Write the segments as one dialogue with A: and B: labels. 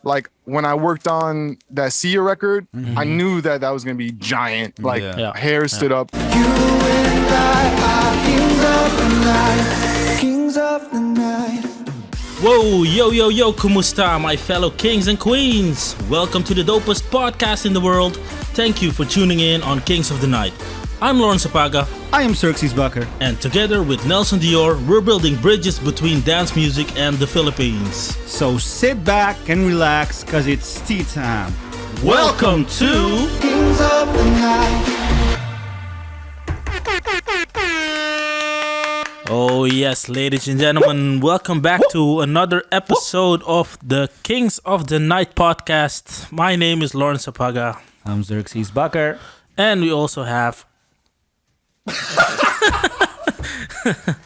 A: like when I worked on that Sia record, I knew that was gonna be giant. Like hair stood up.
B: You and I are kings of the night.
C: Whoa, yo, kumusta, my fellow kings and queens. Welcome to the dopest podcast in the world. Thank you for tuning in on Kings of the Night. I'm Lawrence APAGA.
D: I am XERXES BAKKER.
C: And together with Nelson DIOR, we're building bridges between dance music and the Philippines.
D: So sit back and relax, cause it's tea time.
C: Welcome to
B: Kings of the night.
C: Oh yes, ladies and gentlemen, welcome back to another episode of the Kings of the Night podcast. My name is Lawrence APAGA.
D: I'm XERXES BAKKER.
C: And we also have...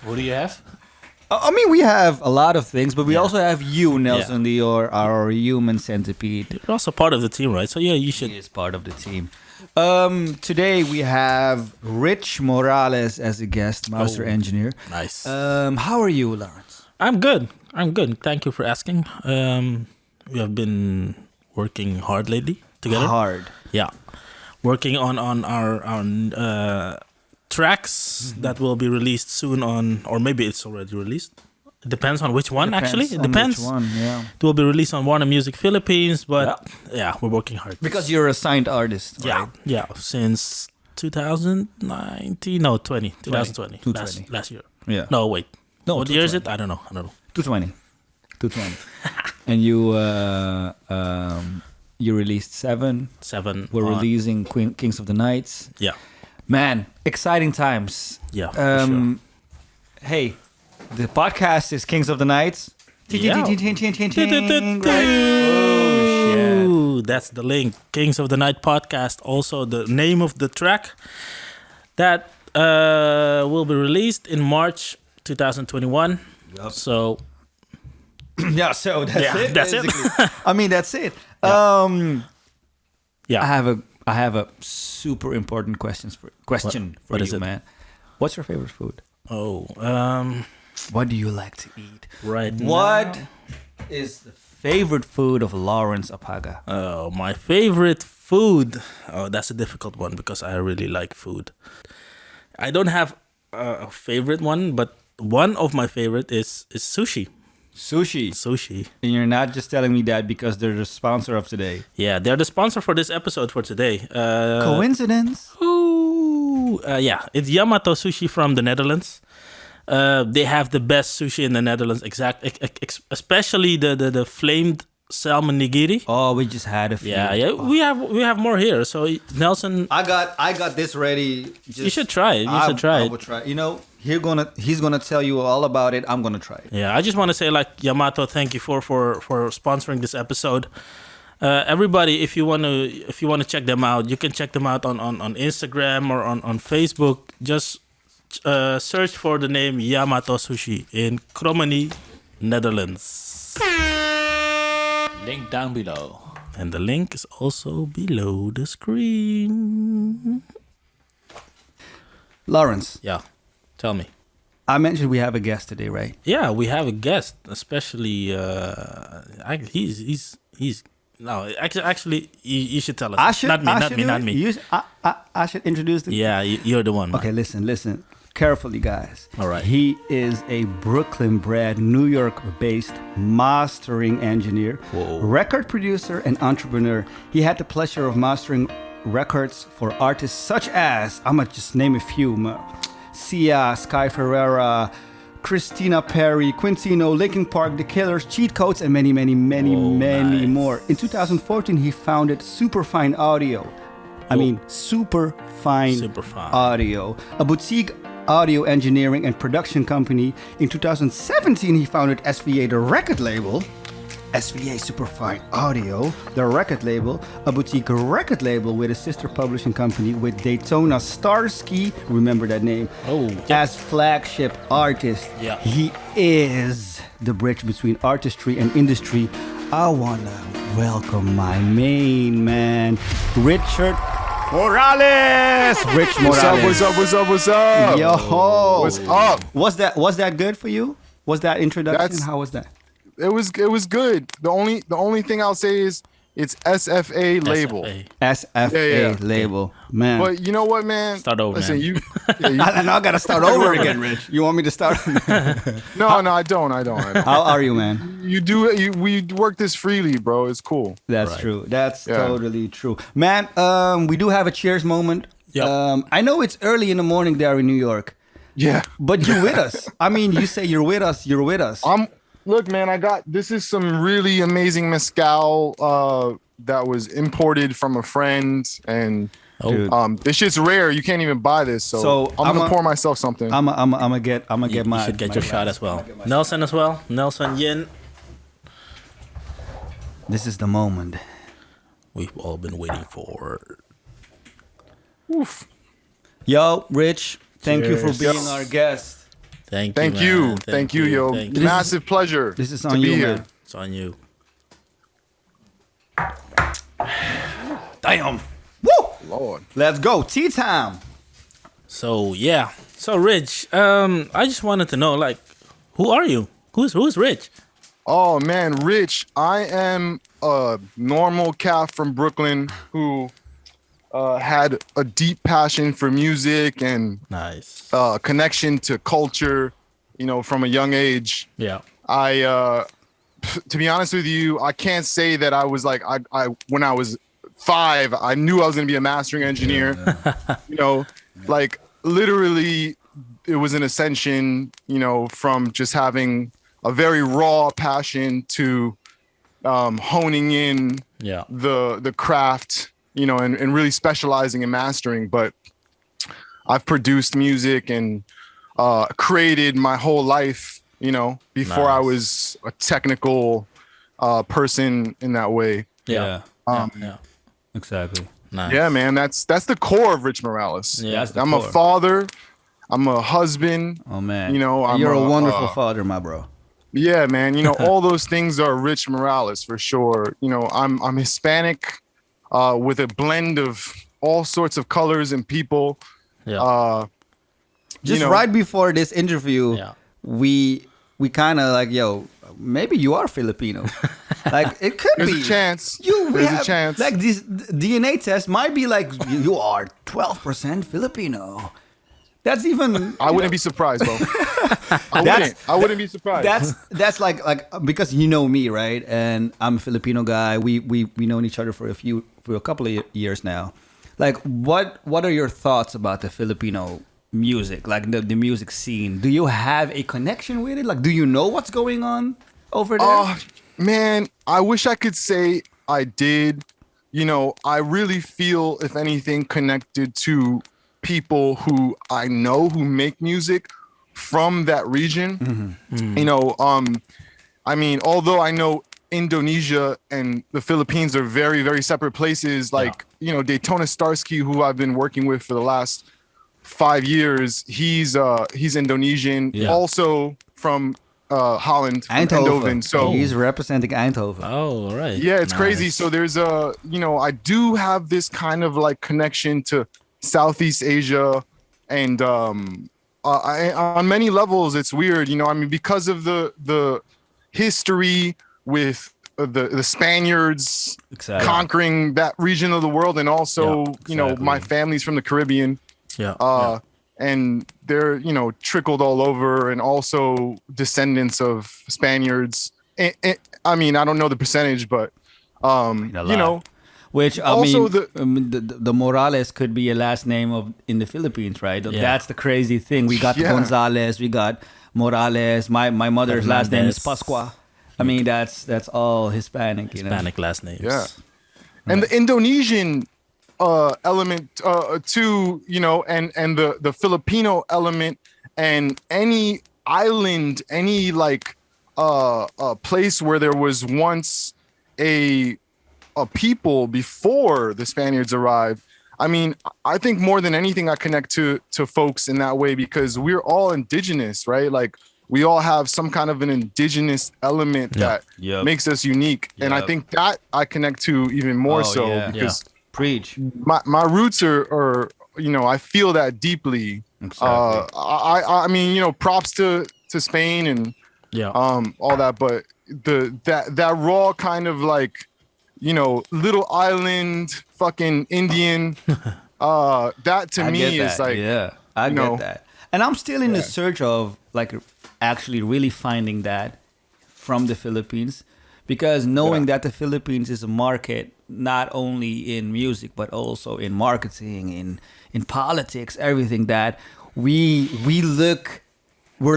E: What do you have?
D: I mean, we have a lot of things, but we also have you, Nelson DIOR, our human centipede.
C: You're also part of the team, right? So yeah, you should...
D: He is part of the team. Today we have Rich Morales as a guest, master engineer.
C: Nice.
D: How are you, Lawrence?
C: I'm good. Thank you for asking. We have been working hard lately together.
D: Hard.
C: Yeah. Working on our tracks that will be released soon on, or maybe it's already released. It depends on which one, actually. It depends.
D: Which one, yeah.
C: It will be released on Warner Music Philippines, but yeah, we're working hard.
D: Because you're a signed artist, right?
C: Yeah, since 2019, no, 2020. Last year.
D: Yeah.
C: No, wait.
D: No,
C: what year is it? I don't know.
D: 220. And you released 7. We're releasing Kings of the Nights.
C: Yeah.
D: Man, exciting times.
C: Yeah, for sure.
D: Hey, the podcast is Kings of the Nights.
C: Yeah.
D: Right?
C: Oh, shit. That's the link. Kings of the Night podcast. Also the name of the track that will be released in March 2021. Yep. So...
D: so that's it.
C: That's
D: basically.
C: it.
D: I mean, that's it.
C: Yeah.
D: I have a super important question for you, man. What's your favorite food?
C: Oh,
D: what do you like to eat?
C: Right
D: What
C: now?
D: is the favorite food of Lawrence APAGA?
C: Oh, my favorite food. Oh, that's a difficult one because I really like food. I don't have a favorite one, but one of my favorite is sushi. Sushi.
D: And you're not just telling me that because they're the sponsor of today.
C: Yeah, they're the sponsor for this episode for today.
D: Coincidence?
C: Yeah, it's Yamato Sushi from the Netherlands. They have the best sushi in the Netherlands, especially the flamed salmon nigiri.
D: Oh, we just had a few.
C: Yeah, we have more here. So Nelson,
D: I got this ready.
C: You should try it.
D: I will try. You know, he's gonna tell you all about it. I'm gonna try it.
C: Yeah, I just want to say, like, Yamato, thank you for sponsoring this episode. Everybody, if you want to check them out, you can check them out on Instagram or on Facebook. Just search for the name Yamato Sushi in Krommenie, Netherlands.
E: Link down below.
C: And the link is also below the screen.
D: Lawrence.
C: Yeah, tell me.
D: I mentioned we have a guest today, right?
C: Yeah, we have a guest, especially he's no, actually you should tell us. Not me.
D: I should introduce the...
C: Yeah, you're the one, man.
D: Okay, listen carefully, guys.
C: All right.
D: He is a Brooklyn-bred, New York-based mastering engineer, record producer, and entrepreneur. He had the pleasure of mastering records for artists such as, I'm gonna just name a few, Sia, Sky Ferreira, Christina, Perri, Quintino, Linkin Park, The Killers, Cheat Codes, and many more. In 2014, he founded Superfine Audio. Superfine Audio, a boutique audio engineering and production company. In 2017, he founded SVA, the record label. SVA Superfine Audio, the record label, a boutique record label with a sister publishing company with Daytona Starsky, remember that name, as flagship artist.
C: Yeah.
D: He is the bridge between artistry and industry. I wanna welcome my main man, Richard Morales. Rich Morales.
A: What's up?
D: Yo.
A: What's up?
D: Was that good for you? Was that introduction? How was that?
A: it was good. The only thing I'll say is it's SFA label.
D: SFA label, man.
A: But you know what, man?
C: Start over,
A: Listen,
C: man.
D: I now gotta start over again, Rich. You want me to start?
A: No, I don't.
D: How are you, man?
A: We work this freely, bro. It's cool.
D: That's true. That's totally true, man. We do have a cheers moment.
C: Yep.
D: I know it's early in the morning there in New York.
A: Yeah.
D: But you're with us. I mean, you say you're with us. You're with us.
A: Look, man, this is some really amazing mezcal that was imported from a friend, and this shit's rare. You can't even buy this, so I'm gonna pour myself something.
D: I'm gonna get my.
C: You should get your shot as well. Nelson as well. Nelson Yin.
D: This is the moment
C: we've all been waiting for.
A: Oof.
D: Yo, Rich, thank you for being our guest.
C: Thank
A: you, yo. Massive pleasure.
D: This is on you, man.
C: It's on you.
D: Damn. Woo!
A: Lord.
D: Let's go. Tea time.
C: So Rich, I just wanted to know, like, who are you? Who's Rich?
A: Oh man, Rich. I am a normal cat from Brooklyn who had a deep passion for music and
C: nice
A: connection to culture, from a young age.
C: Yeah.
A: To be honest with you, I can't say that I was like, I when I was 5, I knew I was going to be a mastering engineer. Like literally it was an ascension, from just having a very raw passion to honing in the craft, and really specializing in mastering. But I've produced music and created my whole life, before I was a technical person in that way.
C: Yeah.
D: Exactly.
C: Nice.
A: Yeah, man, that's the core of Rich Morales.
C: Yeah,
A: I'm a father. I'm a husband.
D: Oh man,
A: I'm
D: you're a wonderful father, my bro.
A: Yeah, man. All those things are Rich Morales for sure. I'm Hispanic, with a blend of all sorts of colors and people.
C: Yeah.
D: Just right before this interview, we kind of like, yo, maybe you are Filipino. Like it could
A: There's
D: be.
A: a chance.
D: There's
A: a chance.
D: Like this DNA test might be like you are 12% Filipino. That's even.
A: I wouldn't be surprised, bro. I wouldn't be surprised.
D: That's like because you know me, right? And I'm a Filipino guy. We known each other for a couple of years now. Like, what are your thoughts about the Filipino music, like the music scene? Do you have a connection with it? Like, do you know what's going on over there?
A: Man, I wish I could say I did. I really feel, if anything, connected to people who I know who make music from that region.
D: Mm-hmm.
A: I mean, although I know Indonesia and the Philippines are very, very separate places, like, Daytona Starsky, who I've been working with for the last 5 years, he's Indonesian, also from Holland, from Eindhoven. So
D: he's representing Eindhoven.
C: Oh, all right.
A: Yeah, it's crazy. So there's I do have this kind of like connection to Southeast Asia, and on many levels it's weird, because of the history with the Spaniards conquering that region of the world, and also my family's from the Caribbean, and they're trickled all over, and also descendants of Spaniards. I mean, I don't know the percentage, but
D: which
A: also
D: the Morales could be a last name in the Philippines, right? That's the crazy thing. We got Gonzalez, we got Morales. My mother's last name is Pascua. I mean, that's all Hispanic.
C: Hispanic last names.
A: Yeah, and the Indonesian element too, and the Filipino element, and any island, any like a place where there was once a people before the Spaniards arrived. I mean, I think more than anything, I connect to folks in that way because we're all indigenous, right? Like we all have some kind of an indigenous element that makes us unique. And I think that I connect to even more because
D: preach.
A: My roots are I feel that deeply. Exactly. I mean, props to Spain and all that, but that raw kind of like, you know, little island fucking Indian. That to
D: I
A: me
D: get
A: is
D: that.
A: like,
D: yeah, I
A: you
D: get
A: know,
D: that. And I'm still in the search of like actually really finding that from the Philippines, because knowing that the Philippines is a market not only in music but also in marketing, in politics, everything that we're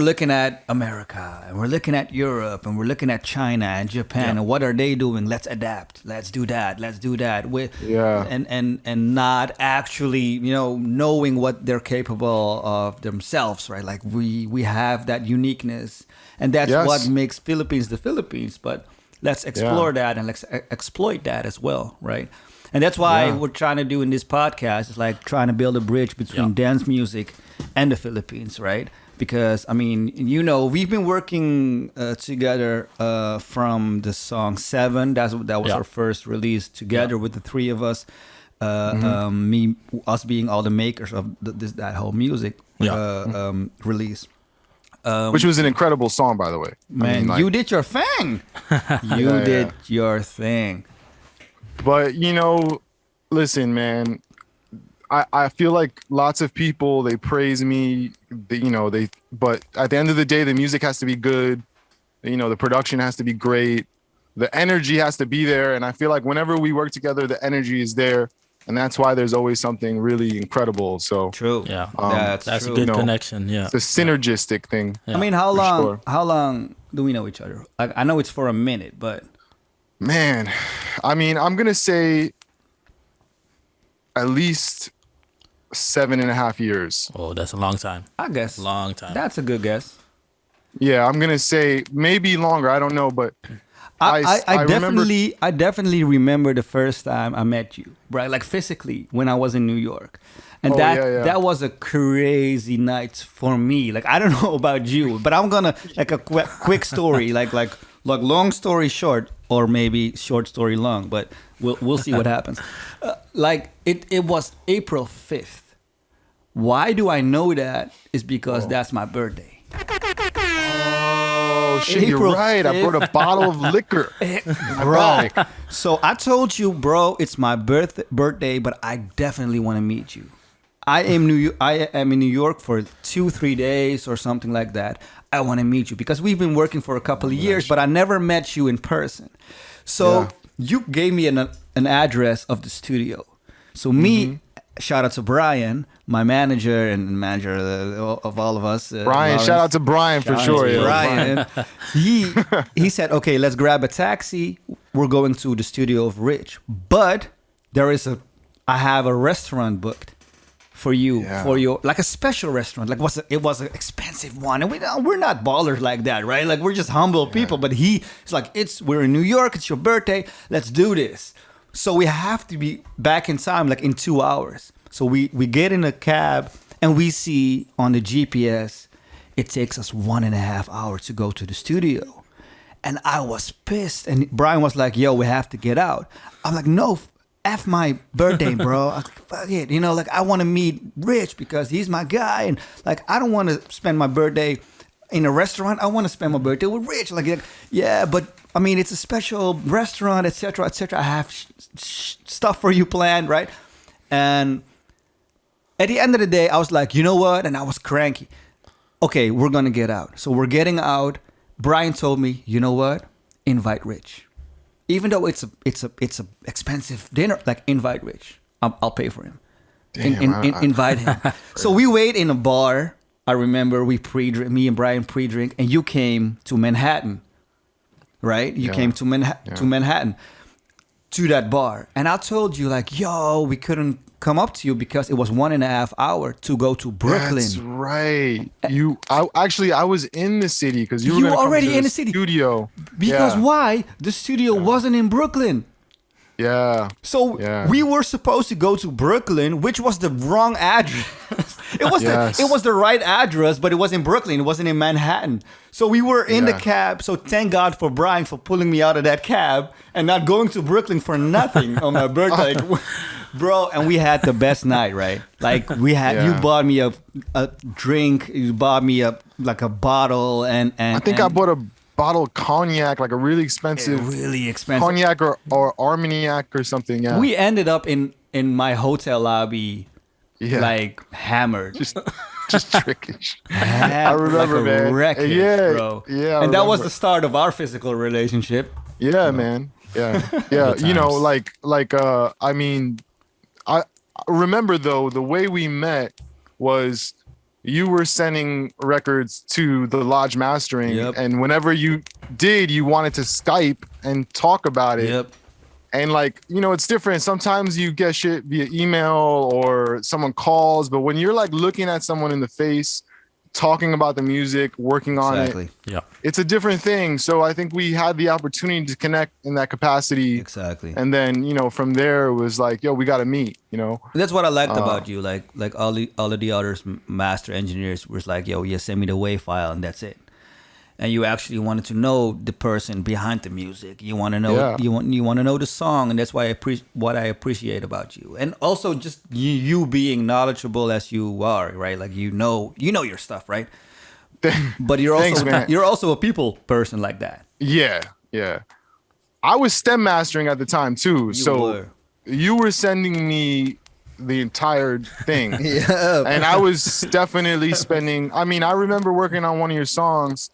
D: looking at America and we're looking at Europe and we're looking at China and Japan and what are they doing? Let's adapt. Let's do that. Let's do that. And not actually, you know, knowing what they're capable of themselves, right? Like we have that uniqueness, and that's what makes Philippines the Philippines. But let's explore that and let's exploit that as well, right? And that's why we're trying to do in this podcast is like trying to build a bridge between dance music and the Philippines, right? Because, I mean, you know, we've been working together from the song 7. That was our first release together with the three of us. Us being all the makers of that whole music release.
A: Which was an incredible song, by the way.
D: Man,
A: I mean, like,
D: you did your thing. You did your thing.
A: But, you know, listen, man, I feel like lots of people, they praise me, but at the end of the day, the music has to be good. You know, the production has to be great. The energy has to be there. And I feel like whenever we work together, the energy is there. And that's why there's always something really incredible. So
C: true. Yeah. That's
D: true.
C: a good connection. Yeah.
A: It's a synergistic thing.
D: Yeah. I mean, how long do we know each other? I know it's for a minute, but
A: man, I mean, I'm going to say at least 7.5 years.
C: Oh, that's a long time.
D: I guess.
C: Long time.
D: That's a good guess.
A: Yeah, I'm going to say maybe longer. I don't know, but I
D: definitely remember the first time I met you, right? Like physically when I was in New York. And that was a crazy night for me. Like, I don't know about you, but I'm gonna like a quick story, like long story short, or maybe short story long, but we'll see what happens. Like it was April 5th. Why do I know that? Is because that's my birthday.
A: Oh shit,
D: April
A: you're right. 5th. I brought a bottle of liquor.
D: Bro. So I told you, bro, it's my birthday, but I definitely want to meet you. I am in New York for 2-3 days or something like that. I want to meet you because we've been working for a couple of years, but I never met you in person. So you gave me an address of the studio. So shout out to Brian, my manager and manager of all of us.
A: Brian,
D: Lawrence.
A: shout out to Brian for sure.
D: Brian, he said, okay, let's grab a taxi. We're going to the studio of Rich, but I have a restaurant booked for you, for your, like a special restaurant. Like it was an expensive one, and we're not ballers like that, right? Like we're just humble people. But it's like we're in New York. It's your birthday. Let's do this. So we have to be back in time, like in 2 hours. So we get in a cab and we see on the GPS it takes us 1.5 hours to go to the studio, and I was pissed. And Brian was like, "Yo, we have to get out." I'm like, "No. F my birthday, bro. I was like, fuck it. You know, like I want to meet Rich because he's my guy. And like, I don't want to spend my birthday in a restaurant. I want to spend my birthday with Rich. Like yeah, but I mean, it's a special restaurant, etc., etc. I have stuff for you planned, right? And at the end of the day, I was like, you know what? And I was cranky. Okay, we're going to get out. So we're getting out. Brian told me, you know what? Invite Rich. Even though it's a expensive dinner, like invite Rich. I'll pay for him. Invite him. So we wait in a bar. I remember me and Brian pre-drink, and you came to Manhattan, right? You came to Manhattan, to that bar, and I told you like, yo, we couldn't come up to you because it was 1.5 hours to go to Brooklyn.
A: That's right. I was in the city because you were
D: already in the city
A: studio.
D: Because why? The studio wasn't in Brooklyn.
A: Yeah.
D: So we were supposed to go to Brooklyn, which was the wrong address. It was the right address, but it was in Brooklyn. It wasn't in Manhattan. So we were in the cab. So thank God for Brian for pulling me out of that cab and not going to Brooklyn for nothing on my birthday. Bro, and we had the best night, right? Like you bought me a drink, you bought me a bottle, and
A: I think I bought bottle of cognac, like a really expensive
D: Really expensive.
A: cognac or Armagnac or something. Yeah.
D: We ended up in my hotel lobby,
A: Yeah.
D: like hammered.
A: just trickish.
D: I
A: remember, man.
D: wreckage,
A: Yeah,
D: bro.
A: yeah, I
D: and that was
A: remember.
D: the start of our physical relationship.
A: Yeah, man. Yeah. Yeah.
C: Good
A: You know,
C: times.
A: I mean, I remember though, the way we met was you were sending records to the Lodge Mastering,
D: Yep.
A: and whenever you did, you wanted to Skype and talk about it.
D: Yep.
A: And like, you know, it's different. Sometimes you get shit via email or someone calls, but when you're like looking at someone in the face, talking about the music, working on
D: Exactly.
A: it,
C: Yeah.
A: it's a different thing. So I think we had the opportunity to connect in that capacity.
D: Exactly.
A: And then, you know, from there it was like, yo, we got to meet, you know?
D: That's what I liked about you. Like all of the others master engineers was like, yo, you send me the WAV file and that's it. And you actually wanted to know the person behind the music. You want to know
A: Yeah.
D: you want to know the song, and that's why what I appreciate about you. And also just you being knowledgeable as you are, right? Like you know your stuff, right? But you're also
A: Thanks, man.
D: you're also a people person like that.
A: Yeah. Yeah. I was stem mastering at the time too.
D: were.
A: You were sending me the entire thing.
D: Yeah.
A: And I was definitely spending, I mean, I remember working on one of your songs,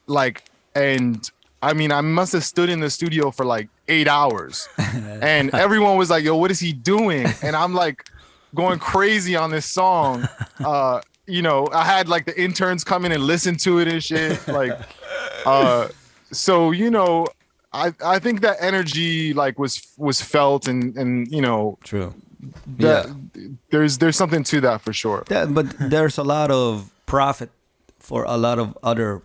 A: like, and I mean, I must have stood in the studio for like 8 hours. And everyone was like, yo, what is he doing? And I'm like going crazy on this song. You know, I had like the interns come in and listen to it and shit. Like, so, you know, I think that energy like was felt and you know,
D: True.
A: that there's something to that for sure.
D: But there's a lot of profit for a lot of other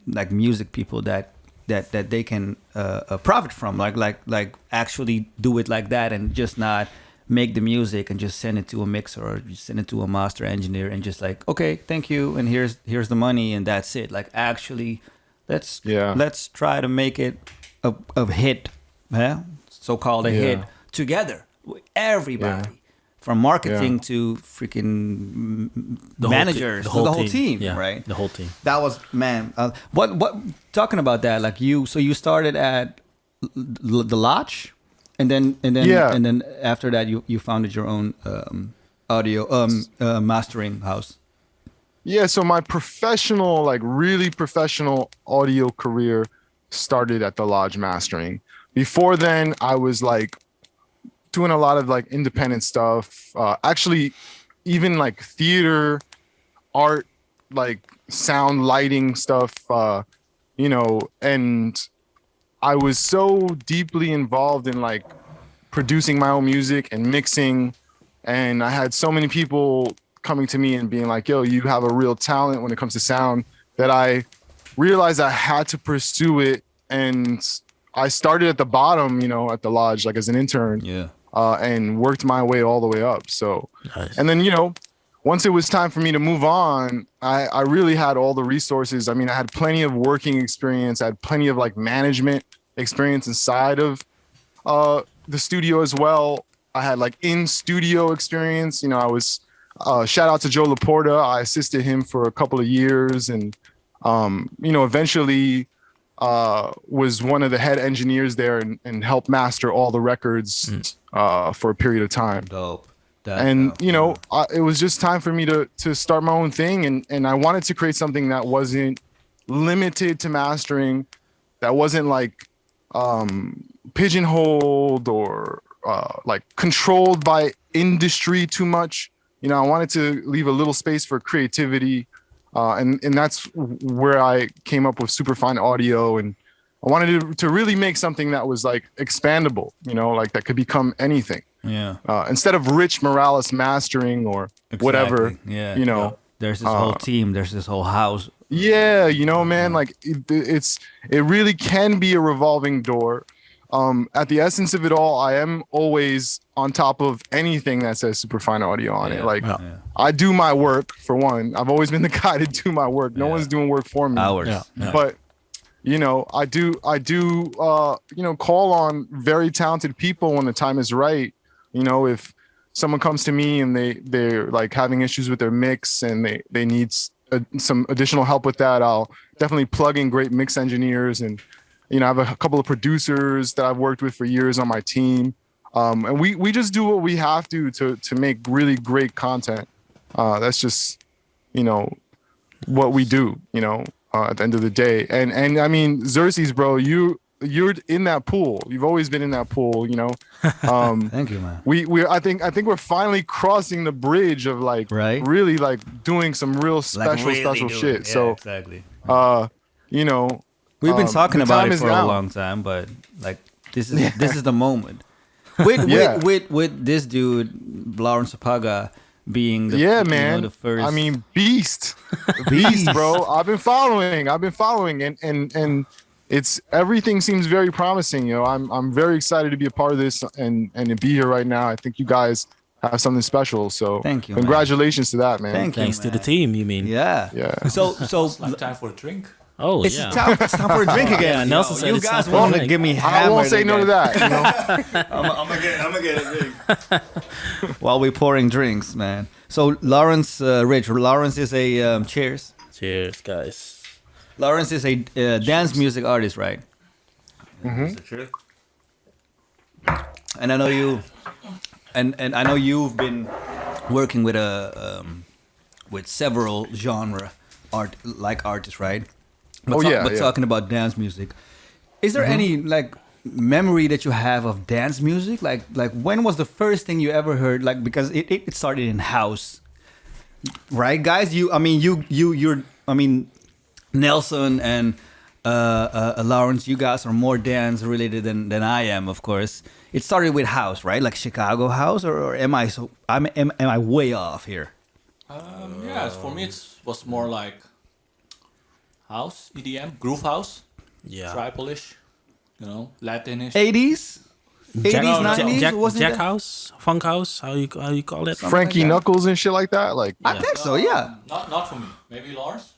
D: like music people that they can profit from, like actually do it like that and just not make the music and just send it to a mixer or just send it to a master engineer and just like, okay, thank you, and here's the money and that's it. Like actually, let's try to make it a hit, so-called a hit together, everybody.
A: Yeah.
D: From marketing to freaking managers,
C: the
D: to the whole
C: team.
D: team,
C: Yeah,
D: right?
C: the whole team.
D: That was, man. What talking about that? Like you started at the Lodge, and then after that you founded your own audio mastering house.
A: Yeah, so my professional, like really professional audio career started at the Lodge Mastering. Before then, I was like doing a lot of like independent stuff. Actually, even like theater, art, like sound lighting stuff, you know, and I was so deeply involved in like producing my own music and mixing. And I had so many people coming to me and being like, yo, you have a real talent when it comes to sound, that I realized I had to pursue it. And I started at the bottom, you know, at the Lodge, like as an intern.
D: Yeah.
A: And worked my way all the way up. So,
C: Nice.
A: and then, you know, once it was time for me to move on, I really had all the resources. I mean, I had plenty of working experience. I had plenty of like management experience inside of the studio as well. I had like in studio experience. You know, I was, shout out to Joe Laporta. I assisted him for a couple of years and, you know, eventually was one of the head engineers there and helped master all the records for a period of time.
D: Dope.
A: You know, it was just time for me to start my own thing, and I wanted to create something that wasn't limited to mastering, that wasn't like pigeonholed or like controlled by industry too much. You know, I wanted to leave a little space for creativity. And that's where I came up with Superfine Audio, and I wanted to really make something that was like expandable, you know, like that could become anything.
D: Yeah.
A: Instead of Rich Morales mastering or whatever,
D: Exactly. Yeah.
A: you know.
D: There's this whole team. There's this whole house.
A: Yeah, you know, man, like it really can be a revolving door. At the essence of it all, I am always on top of anything that says Superfine Audio on it. Like, I do my work for one. I've always been the guy to do my work. No one's doing work for me.
D: Hours.
C: Yeah.
A: But you know, I do you know, call on very talented people when the time is right. You know, if someone comes to me and they're like having issues with their mix and they need some additional help with that, I'll definitely plug in great mix engineers, and I have a couple of producers that I've worked with for years on my team, and we just do what we have to make really great content. That's just what we do. At the end of the day, and I mean, XERXES, bro, you're in that pool. You've always been in that pool.
D: Thank you, man.
A: I think we're finally crossing the bridge of like really like doing some real special shit.
D: Yeah,
A: so
D: exactly.
A: We've
D: been talking about it for a long time, but like this is the moment. With this dude Lawrence APAGA being the the first.
A: I mean, beast, bro. I've been following, and it's everything seems very promising. I'm very excited to be a part of this and to be here right now. I think you guys have something special. So
D: thank you.
A: Congratulations to that, man.
C: Thanks to the team. You mean?
D: Yeah. So
E: it's like time for a drink.
C: Oh,
D: it's time for a drink again.
C: Yeah, Nelson said
D: you
C: it's
D: guys
C: time for a
D: want to
C: drink.
D: give me hammered.
A: I won't say no to that.
D: I'm gonna get a drink while we're pouring drinks, man. So Lawrence, Lawrence is a cheers.
C: Cheers, guys.
D: Lawrence is a dance music artist, right?
A: Mm-hmm.
D: And I know you, and I know you've been working with with several genre artists, right? But talking about dance music, is there any like memory that you have of dance music? Like when was the first thing you ever heard? Like, because it started in house, right, guys? You're Nelson and Lawrence, you guys are more dance related than I am, of course. It started with house, right? Like Chicago house, or am I way off here?
E: Yes, for me it was more like house, EDM, groove house, tribal-ish, Latinish.
D: 80s, 90s, wasn't
C: Jack
D: it?
C: House, Funk House, how you call it?
A: Frankie
D: like that.
A: Knuckles and shit like that. Like
D: I think so, yeah.
E: Not for me. Maybe Lars.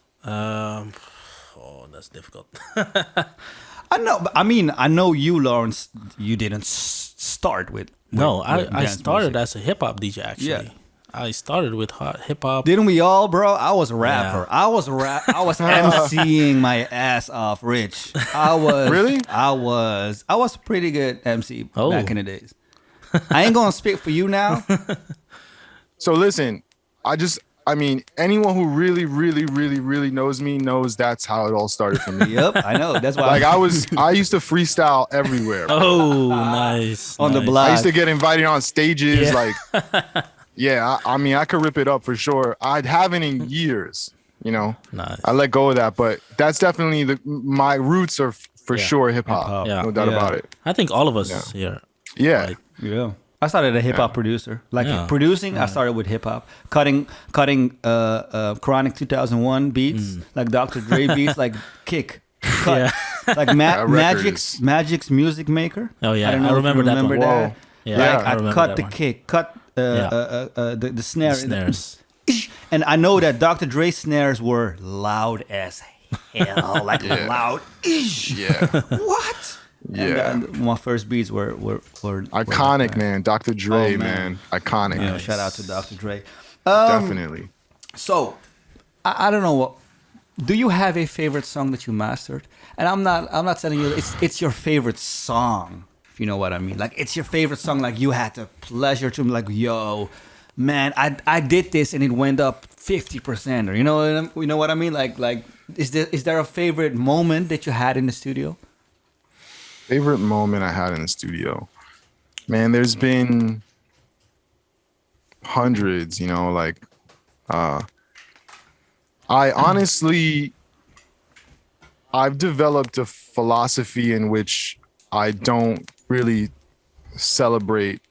C: That's difficult.
D: I know. But I know you, Lawrence. You didn't start with.
C: No,
D: with
C: I
D: dance
C: started
D: music.
C: as a hip hop DJ actually.
D: Yeah.
C: I started with hip hop.
D: Didn't we all, bro? I was a rapper.
C: Yeah.
D: I was MCing my ass off, Rich. I was
A: Really?
D: I was pretty good MC back in the days. I ain't gonna speak for you now.
A: So listen, anyone who really, really, really, really knows me knows that's how it all started for me.
D: Yep, I know. That's why.
A: Like I used to freestyle everywhere. Bro.
C: Oh, nice.
D: On the
C: nice.
D: block.
A: I used to get invited on stages.
C: Yeah.
A: Like, I could rip it up for sure. I'd haven't in years.
C: Nice.
A: I let go of that, but that's definitely my roots are for sure hip hop.
C: Yeah.
A: No doubt about it.
C: I think all of us here.
A: Yeah.
C: Like,
D: Yeah. I started a hip hop producer. Like producing, I started with hip hop. Cutting Chronic 2001 beats, like Dr. Dre beats, like kick. Cut.
C: Yeah.
D: Like
A: records.
D: Magic's Music Maker.
C: Oh yeah,
D: I don't know
C: I
D: if
C: remember
D: you
C: that
D: remember
C: one.
D: that.
A: Whoa.
C: Yeah,
D: Like
C: I
D: I
C: remember
D: cut
C: that
D: the
C: one.
D: kick, cut the snare.
C: The snares.
D: And I know that Dr. Dre's snares were loud as hell, like loud.
A: Yeah.
D: What?
A: Yeah.
D: And my first beats were
A: Iconic, man. Dr. Dre,
D: Oh, man.
A: man. Iconic.
D: You know, shout out to Dr. Dre.
A: Definitely.
D: So, I don't know what. Do you have a favorite song that you mastered? And I'm not telling you it's your favorite song, if you know what I mean. Like it's your favorite song. Like you had the pleasure to be like, yo, man, I did this and it went up 50%, or you know what I mean. Like is there a favorite moment that you had in the studio?
A: Favorite moment I had in the studio. Man, there's been hundreds, I've developed a philosophy in which I don't really celebrate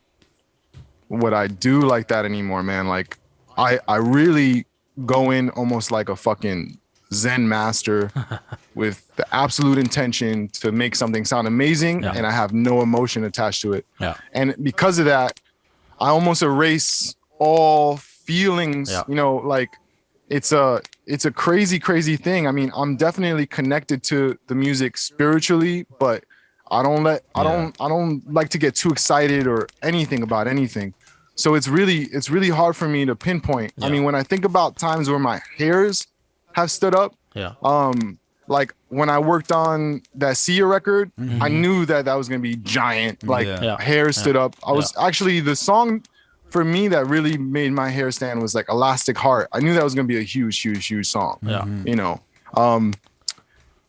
A: what I do like that anymore, man. Like I really go in almost like a fucking Zen master with the absolute intention to make something sound amazing, and I have no emotion attached to it.
C: Yeah.
A: And because of that, I almost erase all feelings, like it's a crazy thing. I mean, I'm definitely connected to the music spiritually, but I don't like to get too excited or anything about anything. So it's really hard for me to pinpoint. I mean, when I think about times where my hairs have stood up.
C: Yeah.
A: Like when I worked on that Sia record, I knew that was gonna be giant. Like hair stood up. I was actually the song for me that really made my hair stand was like Elastic Heart. I knew that was gonna be a huge song.
C: Yeah.
A: You know,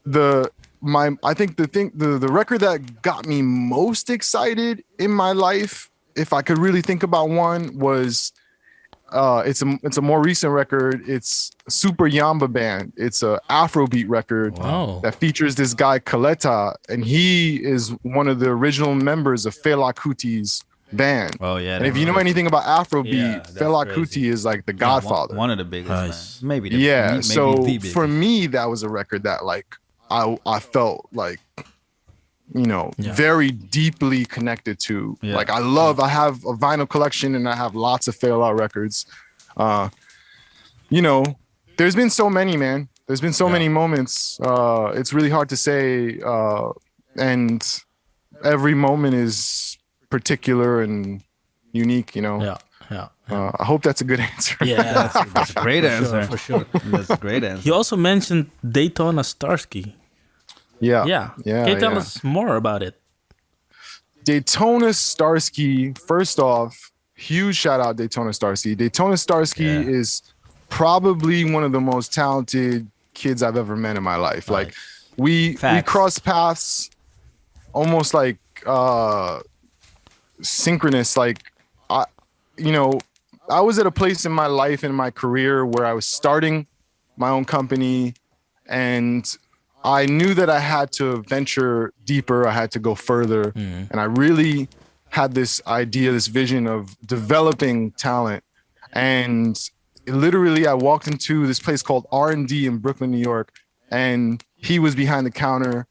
A: the record that got me most excited in my life, if I could really think about one, was it's a more recent record. It's Super Yamba Band. It's a Afrobeat record that features this guy Kaleta, and he is one of the original members of Fela Kuti's band.
D: Oh yeah.
A: And if you know anything about Afrobeat, Fela Kuti is like the godfather.
D: One of the biggest. Maybe.
A: So for me, that was a record that like I felt like, you know, very deeply connected to. Like I have a vinyl collection and I have lots of Fela records. You know, there's been so many, man. There's been so many moments. It's really hard to say. And every moment is particular and unique, you know. I hope that's a good answer.
C: Yeah,
D: that's a great answer.
C: For sure.
D: That's a great answer.
C: You also mentioned Daytona Starsky.
A: Yeah.
C: Can you tell us more about it?
A: Daytona Starsky, first off, huge shout out Daytona Starsky. Daytona Starsky is probably one of the most talented kids I've ever met in my life. Like we crossed paths almost like synchronous. Like I was at a place in my life and my career where I was starting my own company, and I knew that I had to venture deeper. I had to go further. And I really had this idea, this vision of developing talent. And literally I walked into this place called R&D in Brooklyn, New York, and he was behind the counter.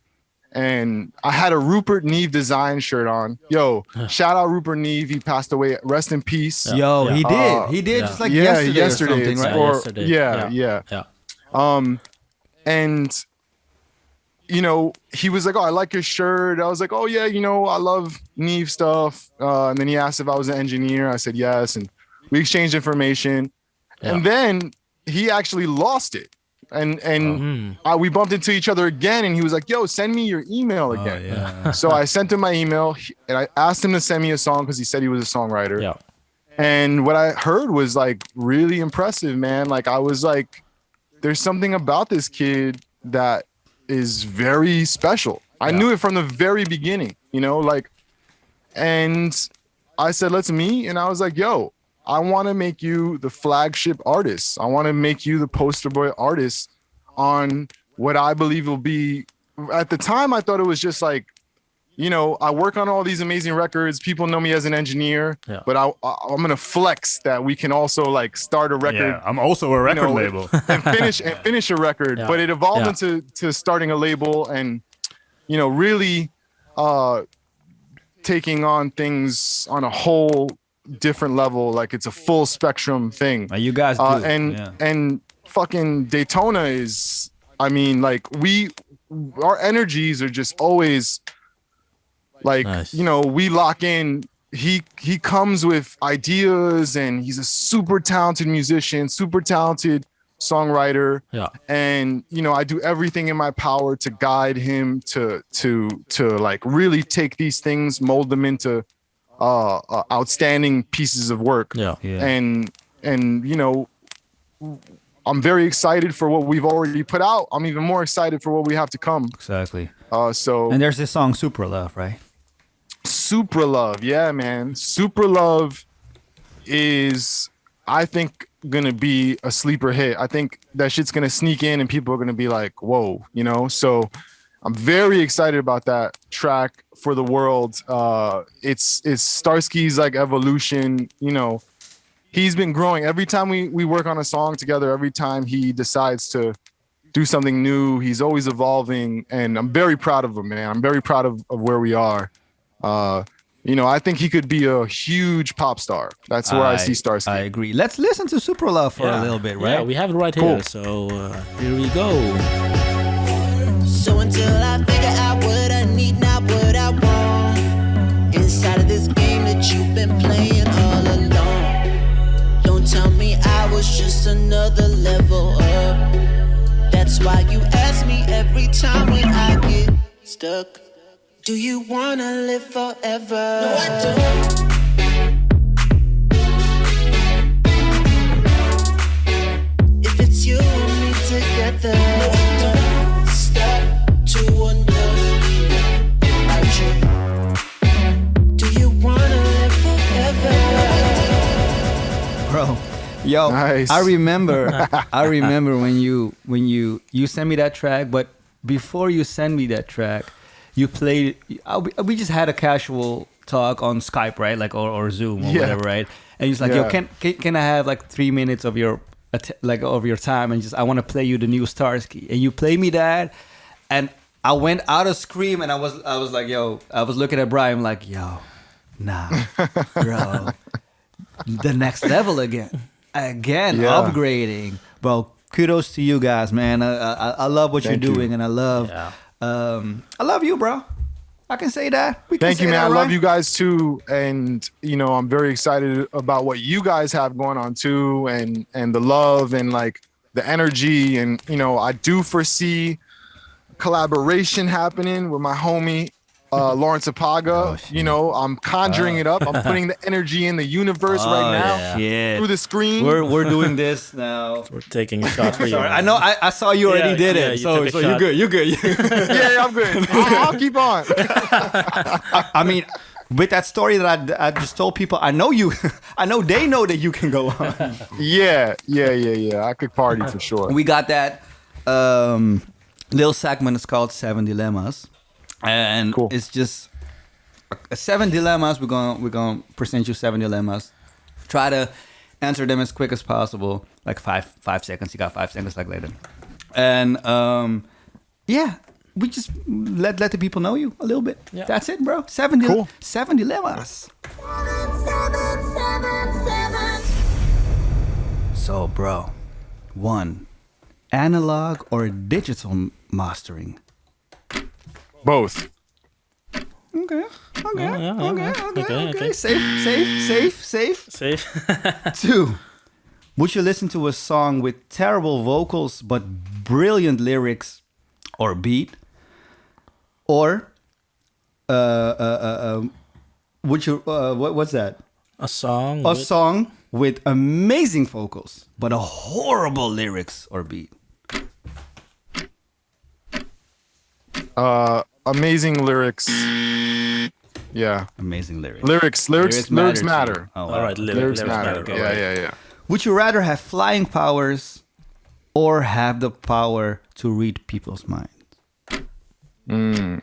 A: And I had a Rupert Neve design shirt on. Yo, shout out Rupert Neve. He passed away. Rest in peace.
D: Yo, he did. He did just like yesterday or something, right?
C: Yesterday.
A: And you know, he was like, "Oh, I like your shirt." I was like, "Oh yeah, you know, I love Neve stuff." And then he asked if I was an engineer. I said yes, and we exchanged information. And then he actually lost it, and we bumped into each other again. And he was like, "Yo, send me your email again." So I sent him my email, and I asked him to send me a song because he said he was a songwriter.
C: Yeah.
A: And what I heard was like really impressive, man. Like I was like, "There's something about this kid that is very special." I knew it from the very beginning, you know, like, and I said, "Let's meet." And I was like, "Yo, I want to make you the flagship artist. I want to make you the poster boy artist on what I believe will be." At the time, I thought it was just like, you know, I work on all these amazing records. People know me as an engineer, but I'm gonna flex that we can also like start a record.
F: Yeah, I'm also a record label
A: and finish a record. But it evolved into starting a label and, you know, really taking on things on a whole different level. Like it's a full spectrum thing.
D: You guys do.
A: And fucking Daytona is, I mean, like our energies are just always. Like, you know, we lock in. He comes with ideas, and he's a super talented musician, super talented songwriter. Yeah. And, you know, I do everything in my power to guide him to like really take these things, mold them into outstanding pieces of work. Yeah. And you know, I'm very excited for what we've already put out. I'm even more excited for what we have to come.
D: Exactly.
A: And
D: there's this song Super Love, right?
A: Super Love, yeah, man. Super Love is, I think, gonna be a sleeper hit. I think that shit's gonna sneak in and people are gonna be like, whoa, you know? So I'm very excited about that track for the world. It's Starsky's like evolution, you know. He's been growing. Every time we work on a song together, every time he decides to do something new, he's always evolving, and I'm very proud of him, man. I'm very proud of where we are. You know, I think he could be a huge pop star. That's where I see Starsky.
D: I agree. Let's listen to Super Love for a little bit, right?
C: Yeah, we have it right here. So here we go.
G: So until I figure out what I need, not what I want, inside of this game that you've been playing all along, don't tell me I was just another level up. That's why you ask me every time when I get stuck. Do you wanna live forever? No, I don't. If it's you and me together, no, I don't stop to wonder about you. Do you wanna live forever?
D: Bro, yo,
A: Nice.
D: I remember when you sent me that track, but before you sent me that track, you played. We just had a casual talk on Skype, right? Like or Zoom or
A: Yeah.
D: whatever, right? And he's like,
A: Yeah.
D: "Yo, can I have like 3 minutes of your of your time and just I want to play you the new Starsky." And you play me that, and I went out of Scream, and I was like, "Yo," I was looking at Brian like, "Yo, nah, bro, the next level again,
A: Yeah.
D: upgrading, bro." Kudos to you guys, man. I love what
A: Thank
D: you're
A: you.
D: doing, and I love you, bro. I can say that. We can
A: Thank
D: say
A: you, man.
D: that,
A: I love
D: right?
A: you guys too, and I'm very excited about what you guys have going on too, and the love and like the energy, and I do foresee collaboration happening with my homie Lawrence APAGA.
D: shit.
A: I'm conjuring it up. I'm putting the energy in the universe right now
D: Shit.
A: through the screen.
D: We're doing this now.
C: We're taking a shot for you.
D: Sorry, I know. I saw you already
C: Yeah,
D: did
C: yeah,
D: it,
C: you
D: so
C: took a
D: so you're
C: shot.
D: good. You're good.
A: Yeah, I'm good. I'll keep on.
D: I mean, with that story that I just told people, I know you. I know they know that you can go on.
A: Yeah. I could party for sure.
D: We got that little segment. It's called 7 Dilemmas, and
A: Cool.
D: it's just 7 dilemmas. We're gonna present you 7 dilemmas. Try to answer them as quick as possible, like 5 seconds. You got 5 seconds, like later. And yeah, we just let the people know you a little bit.
C: Yeah.
D: That's it, bro.
A: Cool.
D: 7 dilemmas. So, bro, 1, analog or digital mastering?
A: Both.
D: Okay.
C: Okay.
D: Safe.
C: Safe.
D: 2, would you listen to a song with terrible vocals but brilliant lyrics or beat? Or would you what's that?
C: A song.
D: A
C: with-
D: song with amazing vocals but a horrible lyrics or beat?
A: Amazing lyrics. Yeah.
D: Amazing lyrics.
A: Lyrics matter.
D: Oh,
C: All right,
A: Lyrics matter.
C: Okay,
A: Yeah.
D: Would you rather have flying powers or have the power to read people's minds?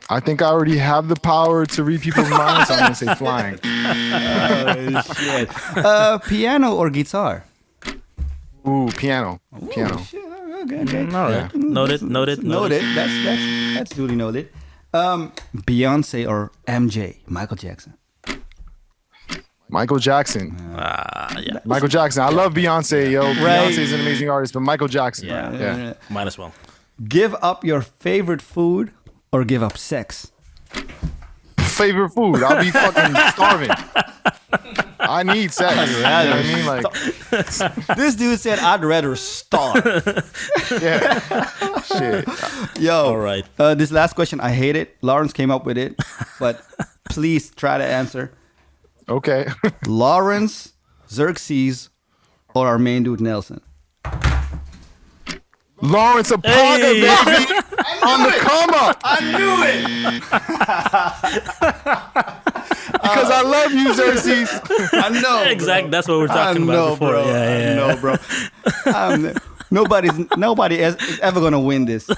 A: I think I already have the power to read people's minds, so I'm gonna say flying.
D: Oh, shit. Piano or guitar?
A: Ooh, piano. Piano.
D: Shit, okay.
C: All right. Noted.
D: Noted. That's duly noted. Beyonce or MJ? Michael Jackson.
A: Michael Jackson.
C: Yeah.
A: Michael Jackson. I love Beyonce, yo.
D: Right.
A: Beyonce is an amazing artist, but Michael Jackson. Yeah.
C: Might as well.
D: Give up your favorite food or give up sex?
A: Favorite food. I'll be fucking starving. I need sex. You know what I mean? Like,
D: This dude said, I'd rather starve.
A: yeah. Shit.
D: Yo.
C: All right.
D: This last question, I hate it. Lawrence came up with it, but please try to answer.
A: Okay.
D: Lawrence, XERXES, or our main dude, Nelson?
A: Lawrence APAGA, baby. On the come up.
D: I knew it.
A: Because I love you, XERXES.
D: I know.
C: Exactly. That's what we're
D: I
C: talking
D: know,
C: about before.
D: bro.
C: Yeah.
D: I know, bro. Nobody is ever gonna win this.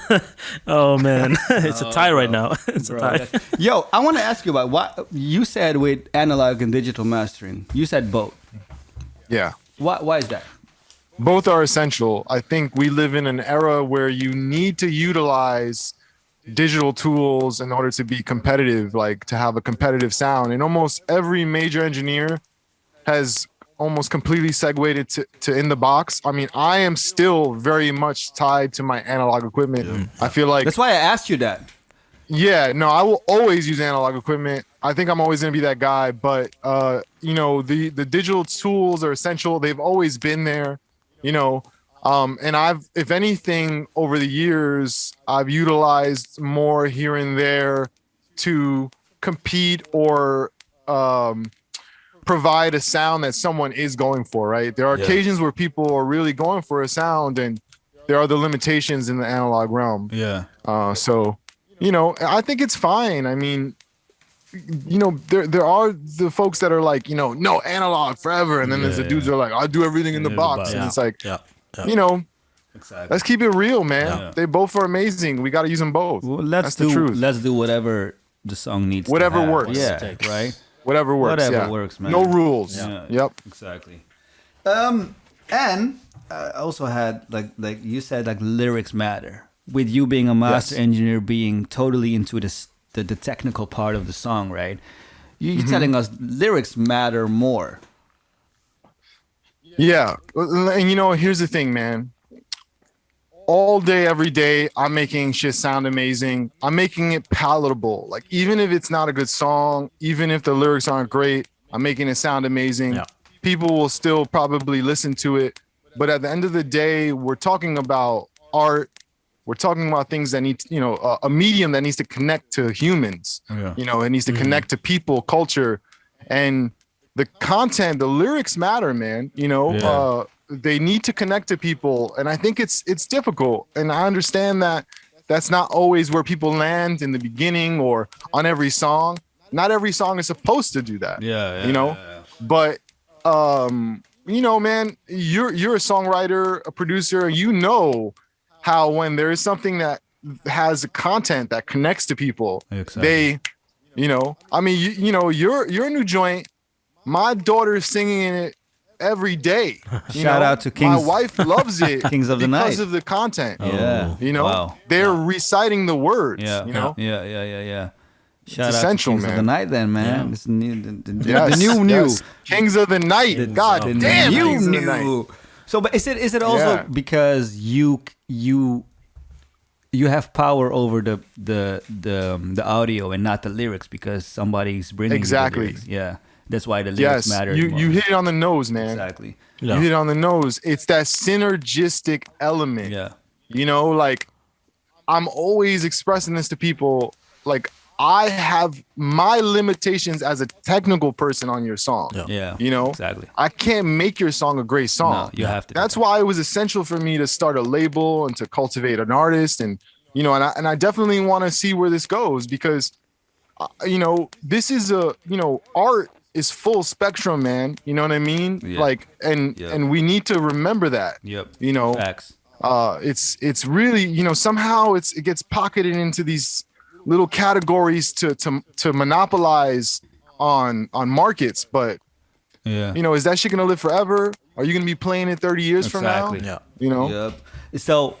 C: Oh man, it's a tie right now. It's a tie.
D: Yo, I want to ask you about what you said with analog and digital mastering. You said both.
A: Yeah.
D: Why is that?
A: Both are essential. I think we live in an era where you need to utilize digital tools in order to be competitive, like to have a competitive sound. And almost every major engineer has almost completely segued to in the box. I mean, I am still very much tied to my analog equipment. I feel like
D: That's why I asked you that.
A: yeah, no, I will always use analog equipment. I think I'm always gonna be that guy, but the digital tools are essential. They've always been there. And if anything, over the years, I've utilized more here and there to compete or provide a sound that someone is going for, right? There are occasions where people are really going for a sound, and there are the limitations in the analog realm.
D: Yeah.
A: So, I think it's fine. I mean, there are the folks that are like, no, analog forever. And then there's the dudes that are like, I'll do everything in the box. And it's like,
D: Exactly.
A: let's keep it real, man. Yeah. They both are amazing. We got to use them both.
D: Well,
A: That's the truth.
D: Let's do whatever the song needs.
A: Whatever
D: to have.
A: works.
D: Yeah. Right.
A: Whatever works.
D: Whatever works, man.
A: No rules.
D: Yeah.
A: Yep.
D: Exactly. And I also had like you said, like lyrics matter. With you being a master engineer, being totally into the technical part of the song, right? You're telling us lyrics matter more.
A: Yeah. And here's the thing, man. All day, every day, I'm making shit sound amazing. I'm making it palatable. Like, even if it's not a good song, even if the lyrics aren't great, I'm making it sound amazing. Yeah. People will still probably listen to it. But at the end of the day, we're talking about art. We're talking about things that need, a medium that needs to connect to humans. Yeah. It needs to connect to people, culture, and the content. The lyrics matter, man. They need to connect to people, and I think it's difficult. And I understand that that's not always where people land in the beginning or on every song. Not every song is supposed to do that. But man, you're a songwriter, a producer. How when there is something that has a content that connects to people, they, you're a new joint. My daughter is singing in it every day.
D: Shout out to Kings.
A: My wife loves it
D: Kings of the Night
A: because of the content.
D: Yeah.
A: They're reciting the words.
D: Yeah.
A: Yeah.
D: Shout
A: it's
D: out
A: essential,
D: to Kings
A: man.
D: of the Night, then, man.
A: Yeah.
D: The new.
A: Yes. Kings of the Night. God damn. Kings of the Night.
D: So, but is it also because you have power over the audio and not the lyrics because somebody's bringing you the lyrics? Yeah. That's why the lyrics matter.
A: You hit it on the nose, man.
D: Exactly.
A: You hit it on the nose. It's that synergistic element.
D: Yeah.
A: Like, I'm always expressing this to people. Like, I have my limitations as a technical person on your song.
D: Yeah.
A: Exactly. I can't make your song a great song.
D: No, you have to.
A: That's why it was essential for me to start a label and to cultivate an artist, and and I definitely want to see where this goes because this is art is full spectrum, man. You know what I mean? Yeah. Like, and we need to remember that.
D: Yep.
A: Facts. It's really, somehow it gets pocketed into these little categories to monopolize on markets, but is that shit gonna live forever? Are you gonna be playing it 30 years from now?
D: Yeah.
A: Yep.
D: So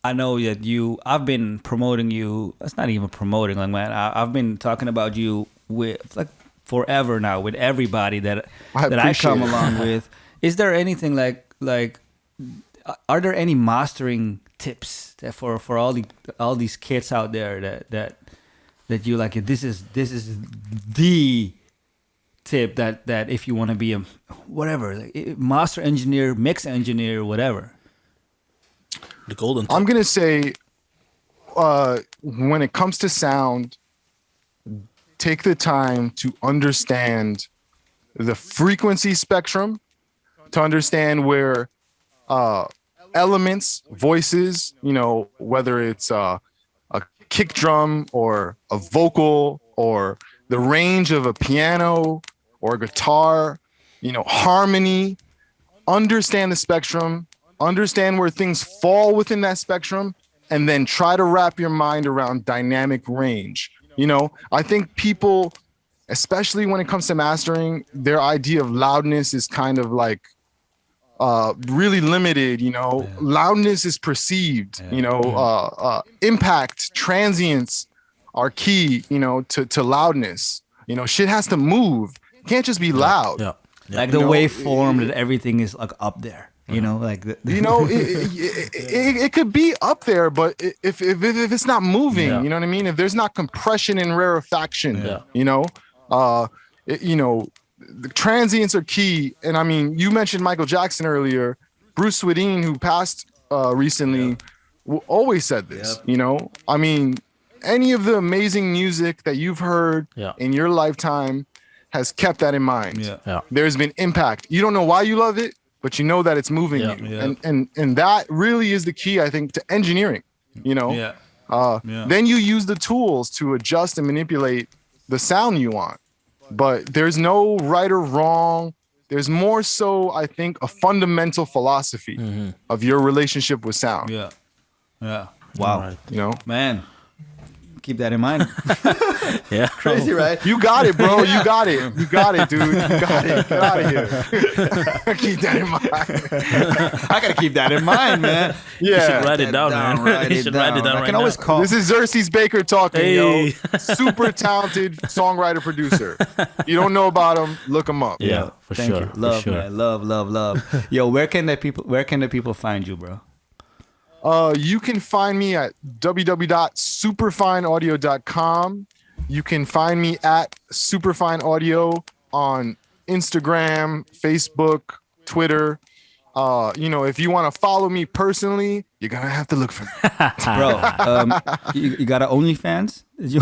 D: I know that I've been promoting you. That's not even promoting, like, man. I've been talking about you with like forever now with everybody that I come along with. Is there anything like are there any mastering tips that for all these kids out there that you like? This is the tip that if you want to be a whatever, like, master engineer, mix engineer, whatever.
C: The golden tip.
A: I'm gonna say, when it comes to sound, take the time to understand the frequency spectrum, to understand where elements, voices, whether it's a kick drum or a vocal or the range of a piano or a guitar, harmony, understand the spectrum, understand where things fall within that spectrum, and then try to wrap your mind around dynamic range. I think people, especially when it comes to mastering, their idea of loudness is kind of like really limited. Loudness is perceived. Impact, transients are key. To loudness. Shit has to move. It can't just be loud.
C: Yeah.
D: Like the waveform that everything is like up there.
A: It could be up there, but if it's not moving, you know what I mean? If there's not compression and rarefaction, the transients are key. And I mean, you mentioned Michael Jackson earlier. Bruce Swedien, who passed recently, always said this. You know, I mean, any of the amazing music that you've heard in your lifetime has kept that in mind. There's been impact. You don't know why you love it, but you know that it's moving you. And that really is the key, I think, to engineering. You know, then you use the tools to adjust and manipulate the sound you want. But there's no right or wrong. There's more so, I think, a fundamental philosophy of your relationship with sound.
D: Wow.
C: Right.
A: You know,
D: Man, keep that in mind. Crazy, right?
A: You got it, bro. You got it. You got it, dude. You got it. Get out of here. Keep that in mind.
D: I gotta keep that in mind, man.
C: You should write it down, man. You should write it down
D: I
C: right
D: can always
C: now.
D: call.
A: This is Xerxes Baker talking,
C: Hey.
A: yo. Super talented songwriter producer. You don't know about him? Look him up.
C: Yeah, for
D: Thank
C: sure.
D: you. Love,
C: for sure.
D: man. Love. Yo, where can the people find you, bro?
A: You can find me at www.superfineaudio.com. You can find me at Superfine Audio on Instagram, Facebook, Twitter. You know, if you want to follow me personally, you're gonna have to look for me.
D: Bro, you got an OnlyFans? You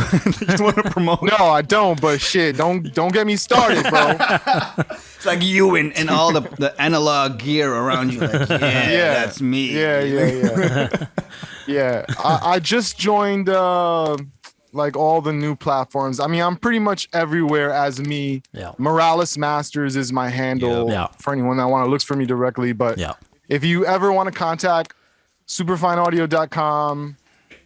D: want to promote?
A: No, I don't. But shit, don't get me started, bro.
D: It's like you and all the analog gear around you. Like, that's me.
A: Yeah. I just joined like all the new platforms. I mean, I'm pretty much everywhere as me. Morales Masters is my handle for anyone that looks for me directly. But if you ever want to contact superfineaudio.com,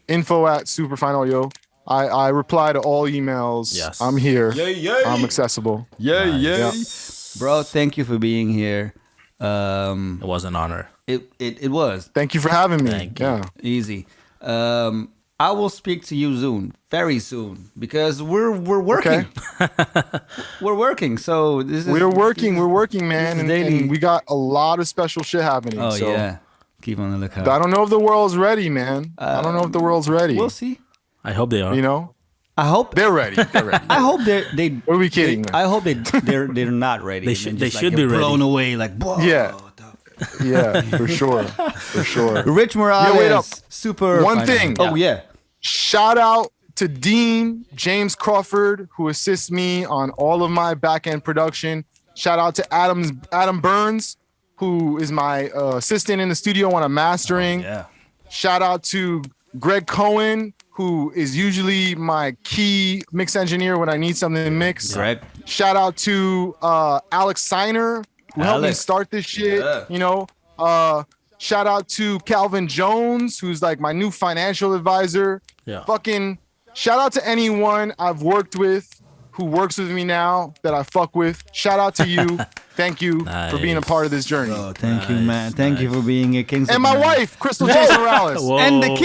A: info@superfineaudio. I reply to all emails.
C: Yes.
A: I'm here. I'm accessible.
D: Bro, thank you for being here.
C: It was an honor.
D: It was.
A: Thank you for having me.
C: Thank you.
A: Yeah.
D: Easy. I will speak to you soon, very soon, because we're working. We're working. So
A: We're working, man, and we got a lot of special shit happening.
D: Oh
A: so
D: yeah, keep on the lookout.
A: I don't know if the world's ready, man. I don't know if the world's ready.
D: We'll see.
C: I hope they are.
A: You know,
D: I hope
A: they're ready. They're ready.
D: I hope they.
A: What are we kidding?
D: I hope they're not ready.
C: They
D: And
C: should-
D: just,
C: they should be ready.
D: blown away. Like whoa.
A: Yeah. Yeah, for sure.
D: Rich Morales.
A: Yo, wait up.
D: Super.
A: One
D: fine.
A: thing.
D: Oh yeah.
A: Shout out to Dean James Crawford, who assists me on all of my back end production. Shout out to Adam Burns, who is my assistant in the studio when I'm mastering.
D: Yeah.
A: Shout out to Greg Cohen, who is usually my key mix engineer when I need something mixed.
D: Greg.
A: Shout out to Alex Seiner, who helped me
D: Alex.
A: start this shit.
D: Yeah.
A: You know, shout out to Calvin Jones, who's like my new financial advisor.
C: Yeah.
A: Fucking shout out to anyone I've worked with who works with me now that I fuck with. Shout out to you. Thank you for being a part of this journey.
D: Oh, thank you, man. Thank you for being a Kings.
A: And
D: of
A: my
D: the Night.
A: wife, Crystal Jason Morales.
C: Whoa.
D: And the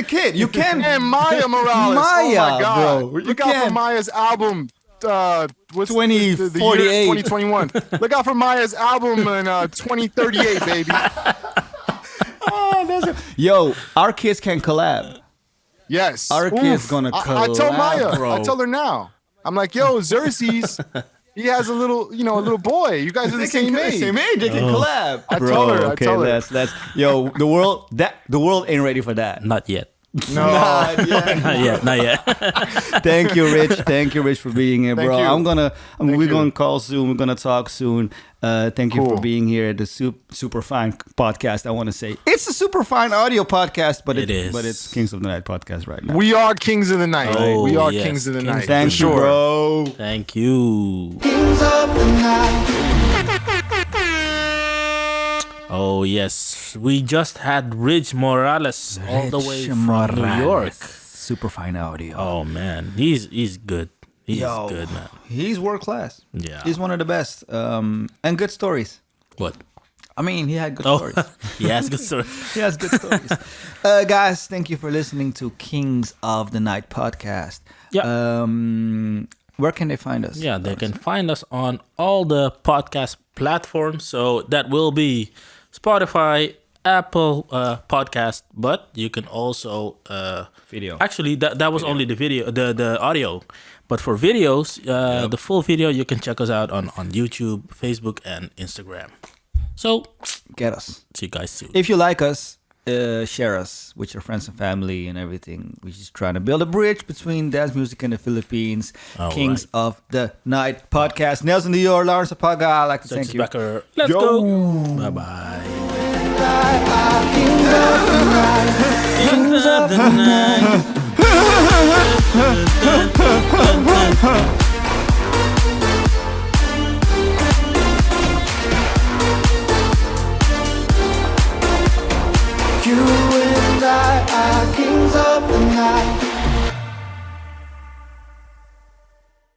D: kid. You can.
A: And Maya Morales.
D: Maya,
A: oh my God.
D: bro. You
A: Look out for
D: can't.
A: Maya's album. What's
D: 2048.
A: the year? 2021. Look out for Maya's album in 2038, baby.
D: Yo, our kids can collab.
A: Yes.
D: Our kid's gonna
A: I told
D: collab,
A: Maya.
D: bro.
A: I told her now. I'm like, yo, Xerxes, he has a little boy. You guys are the same age.
D: Same age. They can collab.
A: I told her. I
D: Okay,
A: told her.
D: that's yo. The world ain't ready for that.
C: Not yet.
A: No.
C: Not yet.
D: Thank you, Rich. Thank you, Rich, for being here, bro.
A: Thank you.
D: We're
A: you.
D: gonna call soon. We're gonna talk soon. Thank you for
A: Cool.
D: being here at the Super Fine podcast. I want to say it's a Super Fine audio podcast, but
C: It is.
D: But it's Kings of the Night podcast right now.
A: We are kings of the night.
C: Oh,
A: we are
C: yes,
A: kings of the
C: kings
A: night.
C: of
D: Thank
A: for
D: you,
A: sure.
D: bro.
C: Thank you.
B: Kings of the night.
C: Oh yes, we just had Rich Morales all the way from New York.
D: Super Fine audio.
C: Oh man, he's good. He's
D: Yo.
C: good, man.
D: He's world class.
C: Yeah.
D: He's one of the best. And good stories.
C: What?
D: I mean, he had good
C: Oh,
D: stories.
C: he has good story.
D: He has good stories. Guys, thank you for listening to Kings of the Night podcast.
C: Yeah.
D: Where can they find us?
C: Yeah, they can find us on all the podcast platforms. So that will be Spotify, Apple Podcast, but you can also
D: Video.
C: Actually, that was only the video, the audio. But for videos, the full video, you can check us out on YouTube, Facebook, and Instagram. So,
D: Get us.
C: see you guys soon.
D: If you like us, share us with your friends and family and everything. We're just trying to build a bridge between dance music and the Philippines.
C: All
D: Kings
C: right.
D: of the Night podcast. Nelson DIOR, Lawrence APAGA. I'd like to thank
C: XERXES
D: you.
C: BAKKER. Let's go. Bye-bye. Kings of the night.
B: You and I are kings of the night.